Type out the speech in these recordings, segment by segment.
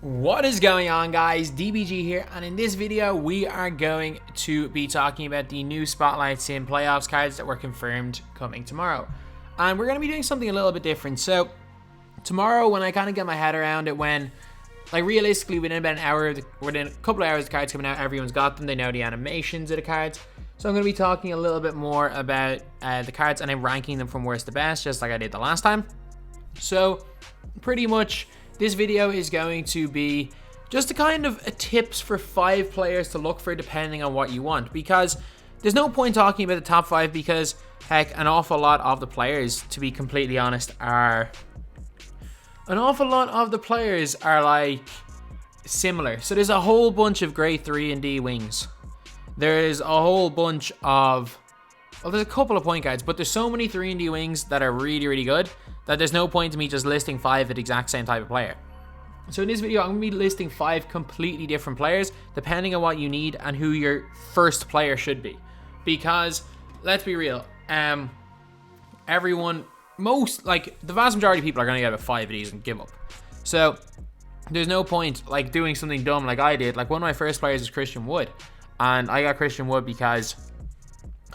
What is going on, guys? DBG here, and in this video we are going to be talking about the new Spotlight Sim playoffs cards that were confirmed coming tomorrow. And we're going to be doing something a little bit different. So tomorrow, when I kind of get my head around it, when like realistically within about an hour, within a couple of hours, the cards coming out, everyone's got them, they know the animations of the cards. So I'm going to be talking a little bit more about the cards, and I'm ranking them from worst to best, just like I did the last time. So pretty much this video is going to be just a kind of a tips for 5 players to look for depending on what you want, because there's no point talking about the top 5 because heck, an awful lot of the players, to be completely honest, are like similar. So there's a whole bunch of great 3&D wings. There's a whole bunch of, well, there's a couple of point guards, but there's so many 3&D wings that are really, really good that there's no point to me just listing 5 of the exact same type of player. So in this video, I'm going to be listing 5 completely different players, depending on what you need and who your first player should be. Because, let's be real, the vast majority of people are going to get about 5 of these and give up. So, there's no point, like, doing something dumb like I did. Like, one of my first players is Christian Wood, and I got Christian Wood because,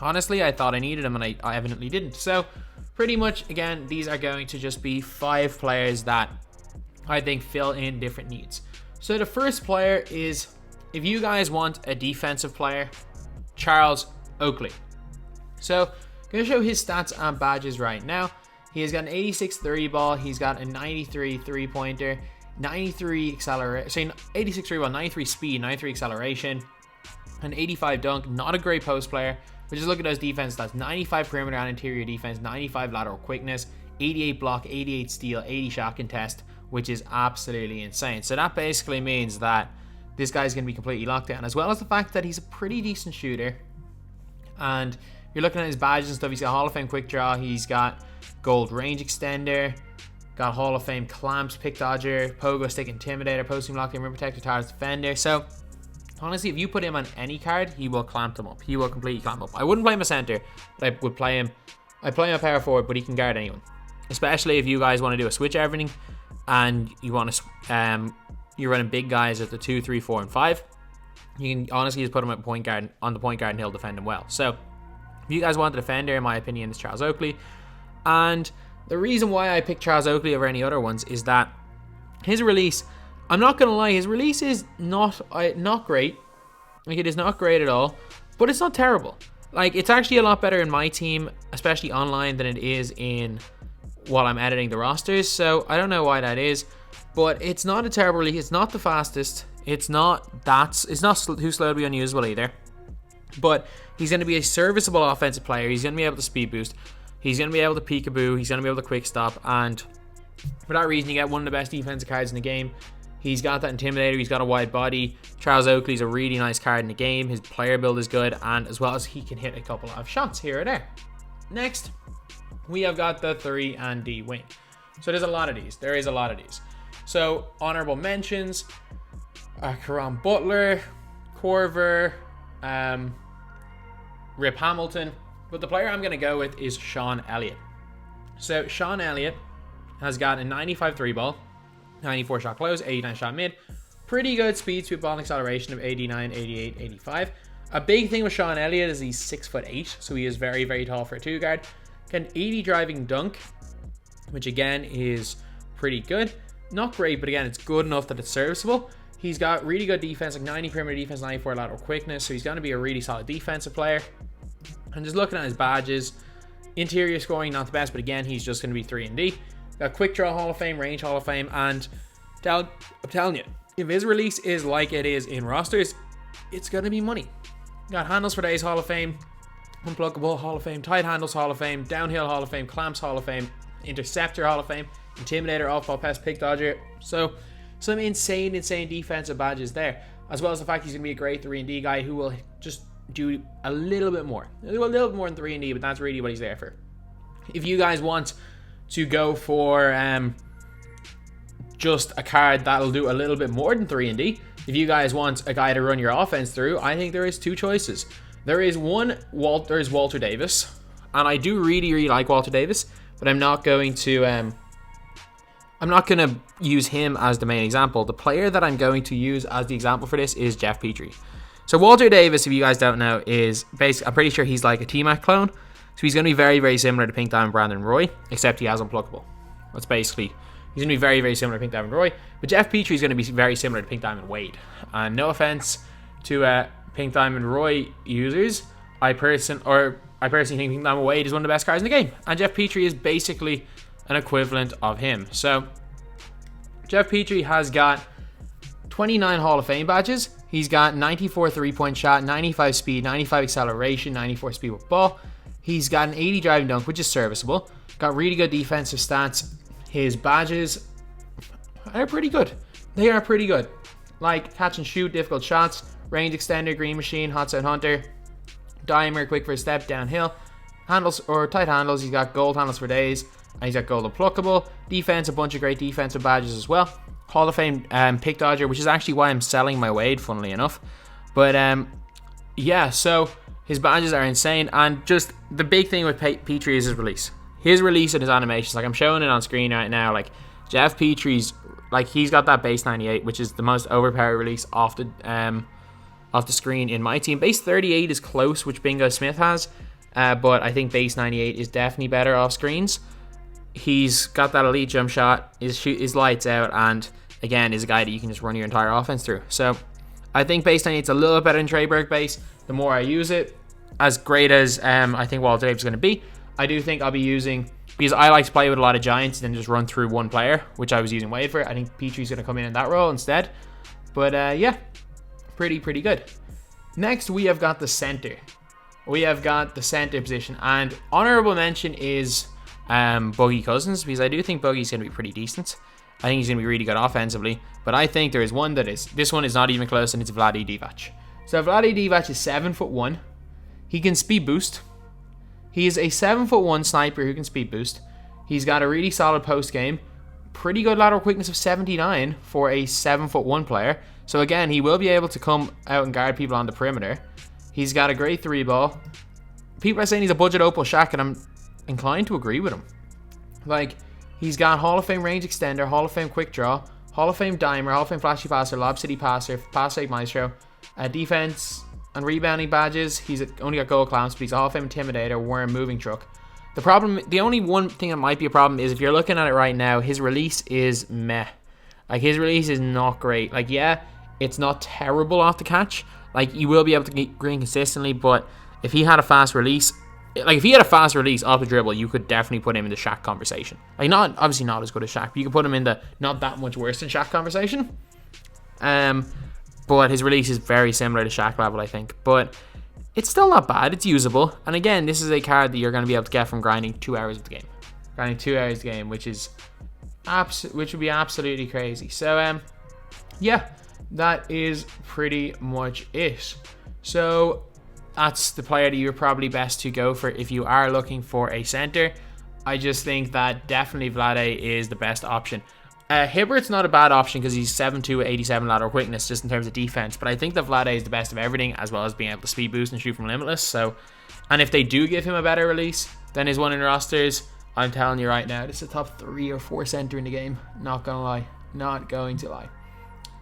honestly, I thought I needed him, and I evidently didn't. So, pretty much, again, these are going to just be 5 players that I think fill in different needs. So the first player is, if you guys want a defensive player, Charles Oakley. So I'm going to show his stats and badges right now. He has got an 86 30 ball. He's got a 93 3-pointer, 93 acceleration, 86 3 ball, 93 speed, 93 acceleration, an 85 dunk. Not a great post player. But just look at those defense stats: 95 perimeter and interior defense, 95 lateral quickness, 88 block, 88 steal, 80 shot contest, which is absolutely insane. So that basically means that this guy's going to be completely locked down, as well as the fact that he's a pretty decent shooter. And you're looking at his badges and stuff. He's got Hall of Fame quick draw. He's got gold range extender, got Hall of Fame clamps, pick dodger, pogo stick, intimidator, posting block, rim protector, towers defender. So honestly, if you put him on any card, he will clamp them up. He will completely clamp up. I wouldn't play him a center, but I would play him. I'd play him a power forward, but he can guard anyone. Especially if you guys want to do a switch everything, and you want to, you're running big guys at the 2, 3, 4, and 5. You can honestly just put him at point guard, on the point guard, and he'll defend him well. So if you guys want a defender, in my opinion, it's Charles Oakley. And the reason why I picked Charles Oakley over any other ones is that his release, I'm not going to lie, his release is not great. Like, it is not great at all, but it's not terrible. Like, it's actually a lot better in MyTEAM, especially online, than it is in while I'm editing the rosters. So I don't know why that is, but it's not a terrible release. It's not the fastest. It's not too slow to be unusable either. But he's going to be a serviceable offensive player. He's going to be able to speed boost. He's going to be able to peekaboo. He's going to be able to quick stop. And for that reason, you get one of the best defensive cards in the game. He's got that intimidator. He's got a wide body. Charles Oakley's a really nice card in the game. His player build is good, and as well as he can hit a couple of shots here or there. Next, we have got the 3&D wing. So there's a lot of these. There is a lot of these. So honorable mentions: Karam Butler, Corver, Rip Hamilton. But the player I'm going to go with is Sean Elliott. So Sean Elliott has got a 95 3 ball, 94 shot close, 89 shot mid, pretty good speed, sweep ball, and acceleration of 89, 88, 85. A big thing with Sean Elliott is he's 6'8", so he is very, very tall for a 2 guard. Got an 80 driving dunk, which again is pretty good. Not great, but again, it's good enough that it's serviceable. He's got really good defense, like 90 perimeter defense, 94 lateral quickness, so he's going to be a really solid defensive player. And just looking at his badges, interior scoring, not the best, but again, he's just going to be 3&D. Got quick draw Hall of Fame, range Hall of Fame, and I'm telling you, if his release is like it is in rosters, it's going to be money. Got handles for days Hall of Fame, unpluggable Hall of Fame, tight handles Hall of Fame, downhill Hall of Fame, clamps Hall of Fame, interceptor Hall of Fame, intimidator, off-ball pass, pick dodger. So some insane defensive badges there, as well as the fact he's going to be a great 3&D guy who will just do a little bit more. A little bit more than 3&D, but that's really what he's there for. If you guys want to go for just a card that'll do a little bit more than 3&D, if you guys want a guy to run your offense through, I think there is 2 choices. There is Walter Davis, and I do really like Walter Davis, but I'm not going to I'm not going to use him as the main example. The player that I'm going to use as the example for this is Geoff Petrie. So Walter Davis, if you guys don't know, is basically, I'm pretty sure he's like a T-Mac clone. So he's going to be very, very similar to Pink Diamond Brandon Roy, except he has Unpluckable. That's basically, he's going to be very, very similar to Pink Diamond Roy. But Geoff Petrie is going to be very similar to Pink Diamond Wade. And no offense to Pink Diamond Roy users, I personally think Pink Diamond Wade is one of the best cards in the game. And Geoff Petrie is basically an equivalent of him. So Geoff Petrie has got 29 Hall of Fame badges. He's got 94 3-point shot, 95 speed, 95 acceleration, 94 speed with ball. He's got an 80 driving dunk, which is serviceable. Got really good defensive stats. His badges are pretty good. They are pretty good. Like catch and shoot, difficult shots, range extender, green machine, hot side hunter, dimer, quick first step, downhill, handles or tight handles. He's got gold handles for days, and he's got gold unpluckable. Defense, a bunch of great defensive badges as well. Hall of Fame pick dodger, which is actually why I'm selling my Wade, funnily enough. But yeah, so his badges are insane. And just the big thing with Petrie is his release. His release and his animations, like I'm showing it on screen right now, like Geoff Petrie's, like he's got that base 98, which is the most overpowered release off the screen in my team. Base 38 is close, which Bingo Smith has, but I think base 98 is definitely better off screens. He's got that elite jump shot, his lights out, and again is a guy that you can just run your entire offense through. So I think base 98 is a little better than Treyberg base. The more I use it, as great as I think Walter Davis is going to be, I do think I'll be using, because I like to play with a lot of giants and then just run through one player, which I was using Wade for. I think Petrie's going to come in that role instead. But yeah, pretty good. Next, we have got the center. We have got the center position, and honorable mention is Boogie Cousins, because I do think Boogie's going to be pretty decent. I think he's going to be really good offensively, but I think there is one that is, this one is not even close, and it's Vlade Divac. So Vlade Divac is 7'1". He can speed boost. He is a 7'1" sniper who can speed boost. He's got a really solid post game, pretty good lateral quickness of 79 for a 7'1" player. So again, he will be able to come out and guard people on the perimeter. He's got a great 3-ball. People are saying he's a budget opal Shaq, and I'm inclined to agree with him. Like, he's got Hall of Fame range extender, Hall of Fame quick draw, Hall of Fame dimer, Hall of Fame flashy passer, lob city passer, pass fake maestro, defense and rebounding badges. He's only got gold clamps, but he's a Hall of Fame intimidator, worm, moving truck. The only one thing that might be a problem is if you're looking at it right now, his release is meh. Like, his release is not great. Like, yeah, it's not terrible off the catch. Like, you will be able to get green consistently, but if he had a fast release, off the dribble, you could definitely put him in the Shaq conversation. Like, obviously not as good as Shaq, but you could put him in the not that much worse than Shaq conversation. But his release is very similar to Shaq level, I think. But it's still not bad. It's usable. And again, this is a card that you're going to be able to get from grinding 2 hours of the game. Grinding 2 hours of the game, which would be absolutely crazy. So, yeah, that is pretty much it. So that's the player that you're probably best to go for if you are looking for a center. I just think that definitely Vlade is the best option. Hibbert's not a bad option because he's 7'2", 87 lateral quickness just in terms of defense, but I think that Vlade is the best of everything, as well as being able to speed boost and shoot from limitless. So, and if they do give him a better release than his one in rosters, I'm telling you right now, this is a top 3 or 4 center in the game. Not gonna lie. Not going to lie.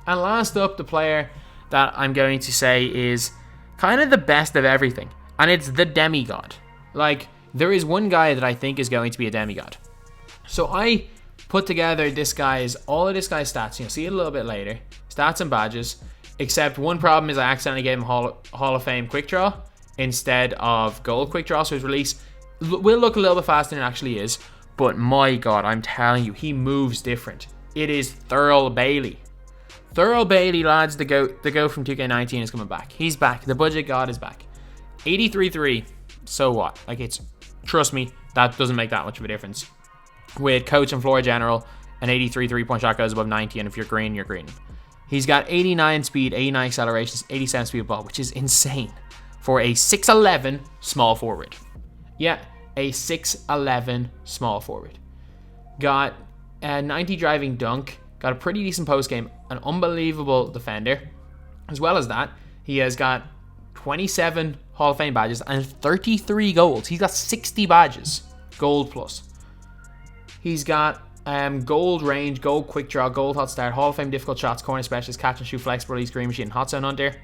And last up, the player that I'm going to say is kind of the best of everything, and it's the demigod. Like, there is one guy that I think is going to be a demigod. So I put together all of this guy's stats. You'll see it a little bit later. Stats and badges. Except one problem is I accidentally gave him Hall of Fame quick draw instead of gold quick draw. So his release will look a little bit faster than it actually is. But my God, I'm telling you, he moves different. It is Thurl Bailey. Thurl Bailey, lads, the goat from 2K19 is coming back. He's back. The budget god is back. 83-3. So what? Like, trust me, that doesn't make that much of a difference. With coach and floor general, an 83 3-point shot goes above 90, and if you're green, you're green. He's got 89 speed, 89 accelerations, 87 speed of ball, which is insane for a 6'11 small forward. Yeah, a 6'11 small forward. Got a 90 driving dunk, got a pretty decent post game, an unbelievable defender. As well as that, he has got 27 Hall of Fame badges and 33 golds. He's got 60 badges, gold plus. He's got Gold range, gold quick draw, gold hot start, Hall of Fame difficult shots, corner specialist, catch and shoot, flexible release, green machine, hot zone hunter.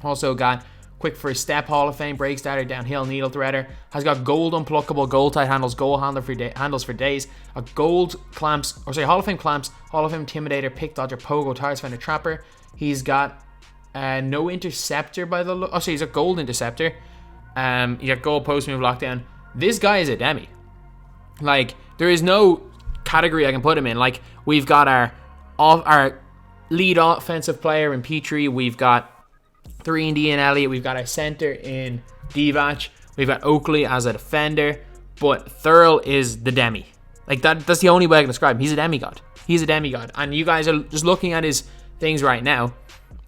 Also got quick first step, Hall of Fame, break starter, downhill, needle threader. Has got gold unpluckable, gold tight handles, gold handles for days. A gold clamps, or sorry, Hall of Fame clamps, Hall of Fame intimidator, pick dodger, pogo, tires fender, trapper. He's got no interceptor by the look. Oh, sorry, he's a gold interceptor. You got gold post move lockdown. This guy is a demi. Like, there is no category I can put him in. Like, we've got our lead offensive player in Petrie. We've got 3-and-D in Elliott. We've got our center in Divac. We've got Oakley as a defender. But Thurl is the demi. Like, that's the only way I can describe him. He's a demigod. He's a demigod. And you guys are just looking at his things right now.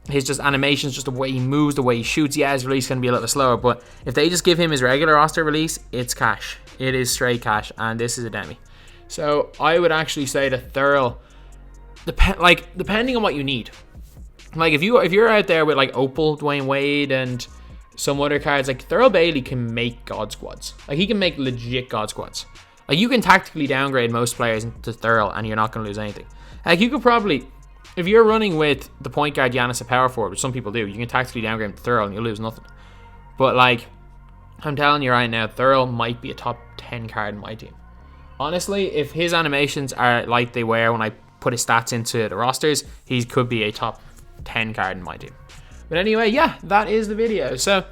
His just animations, just the way he moves, the way he shoots. Yeah, his release is going to be a little slower. But if they just give him his regular roster release, it's cash. It is straight cash. And this is a demi. So I would actually say that Thurl, depending on what you need. Like, if you're out there with like Opal, Dwayne Wade, and some other cards, like Thurl Bailey can make God squads. Like, he can make legit God squads. Like, you can tactically downgrade most players into Thurl and you're not going to lose anything. Like, you could probably, if you're running with the point guard Giannis at power forward, which some people do, you can tactically downgrade him to Thurl and you'll lose nothing. But like, I'm telling you right now, Thurl might be a top 10 card in my team. Honestly, if his animations are like they were when I put his stats into the rosters, he could be a top 10 card in my team. But anyway, yeah, that is the video. So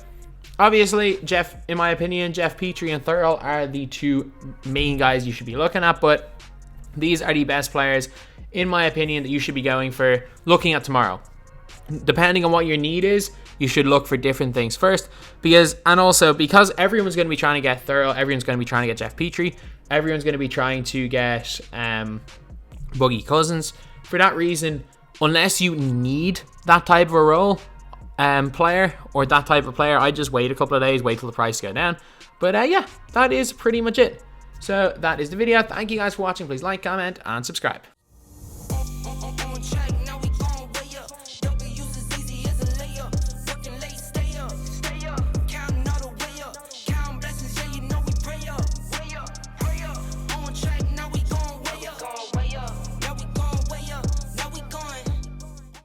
obviously, in my opinion, Geoff Petrie and Thurl are the two main guys you should be looking at, but these are the best players, in my opinion, that you should be going for, looking at tomorrow. Depending on what your need is, you should look for different things first, because everyone's going to be trying to get Thurl, everyone's going to be trying to get Geoff Petrie, everyone's going to be trying to get Boogie Cousins. For that reason, unless you need that type of a role player or that type of player, I just wait a couple of days, wait till the price go down. But yeah, that is pretty much it. So that is the video. Thank you guys for watching. Please like, comment, and subscribe.